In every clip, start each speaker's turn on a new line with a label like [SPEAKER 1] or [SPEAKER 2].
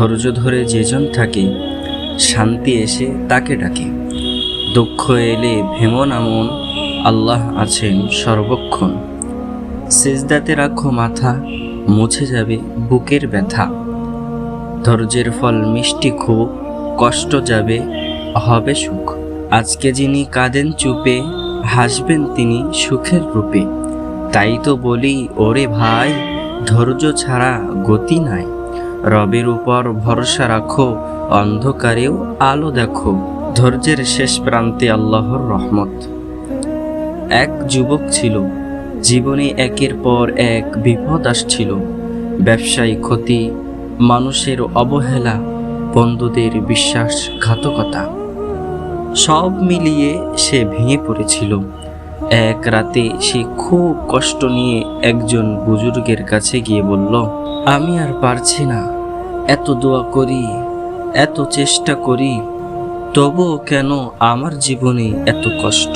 [SPEAKER 1] ধৈর্য ধরে যেজন থাকে, শান্তি এসে তাকে ডাকে। দুঃখ এলে ভেঙো না মন, আল্লাহ আছেন সর্বক্ষণ। সিজদাতে রাখো মাথা, মুছে যাবে বুকের ব্যথা। ধৈর্যের ফল মিষ্টি খুব, কষ্ট যাবে হবে সুখ। আজকে যিনি কাঁদেন চুপে, হাসবেন তিনি সুখের রূপে। তাই তো বলি ওরে ভাই, ধৈর্য ছাড়া গতি নাই। রবের উপর ভরসা রাখো, অন্ধকারেও আলো দেখো। ধৈর্যের শেষ প্রান্তে আল্লাহর রহমত। এক যুবক ছিল, জীবনে একের পর এক বিপদ আসছিল। ব্যবসায়ী ক্ষতি, মানুষের অবহেলা, বন্ধুদের বিশ্বাসঘাতকতা, সব মিলিয়ে সে ভেঙে পড়েছিল। এক রাতে সে খুব কষ্ট নিয়ে একজন বুজুর্গের কাছে গিয়ে বলল, আমি আর পারছি না, এত দোয়া করি, এত চেষ্টা করি, তবুও কেন আমার জীবনে এত কষ্ট।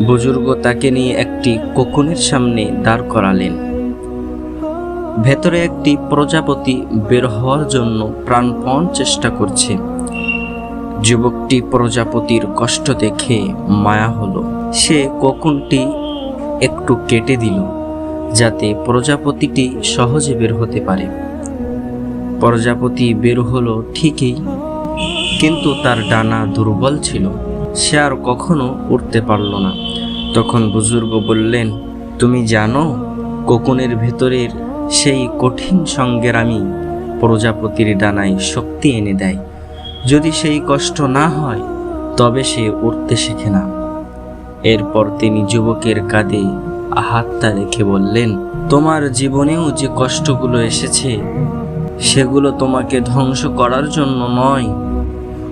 [SPEAKER 1] বুজুর্গ তাকে নিয়ে একটি কোকুনের সামনে দাঁড় করালেন। ভেতরে একটি প্রজাপতি বের হওয়ার জন্য প্রাণপণ চেষ্টা করছে। যুবকটি প্রজাপতির কষ্ট দেখে মায়া হলো। সে কোকুনটি একটু কেটে দিল, যাতে প্রজাপতিটি সহজে বের হতে পারে। প্রজাপতি বের হলো ঠিকই, কিন্তু তার ডানা দুর্বল ছিল, সে আর কখনো উড়তে পারল না। তখন বুজুর্গ বললেন, তুমি জানো, কোকুনের ভেতরের সেই কঠিন সংগ্রামী প্রজাপতির ডানায় শক্তি এনে দেয়। যদি সেই কষ্ট না হয়, তবে সে উড়তে শেখে না। এরপর তিনি যুবকের কাঁধে হাতটা রেখে বললেন, তোমার জীবনেও যে কষ্টগুলো এসেছে, সেগুলো তোমাকে ধ্বংস করার জন্য নয়,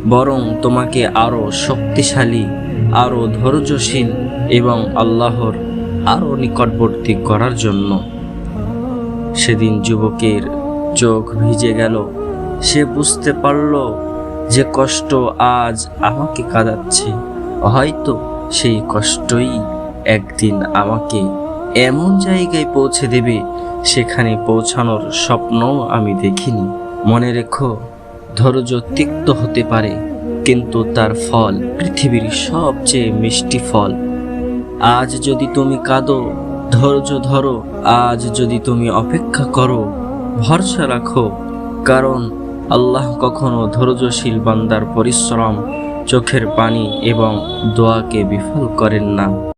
[SPEAKER 1] বরং তোমাকে আরো শক্তিশালী, আরো ধৈর্যশীল এবং আল্লাহর আরো নিকটবর্তী করার জন্য। সেদিন যুবকের চোখ ভিজে গেল। সে বুঝতে পারল যে কষ্ট আজ আমাকে কাঁদাচ্ছে, হয়তো সেই কষ্টই একদিন আমাকে এমন জায়গায় পৌঁছে দেবে, সেখানে পৌঁছানোর স্বপ্নও আমি দেখিনি। মনে রেখো, ধৈর্য তিক্ত হতে পারে, কিন্তু তার ফল পৃথিবীর সবচেয়ে মিষ্টি ফল। আজ যদি তুমি কাঁদো, ধৈর্য ধরো। আজ যদি তুমি অপেক্ষা করো, ভরসা রাখো। কারণ আল্লাহ কখনো ধৈর্যশীল বান্দার পরিশ্রম, চোখের পানি এবং দোয়াকে বিফল করেন না।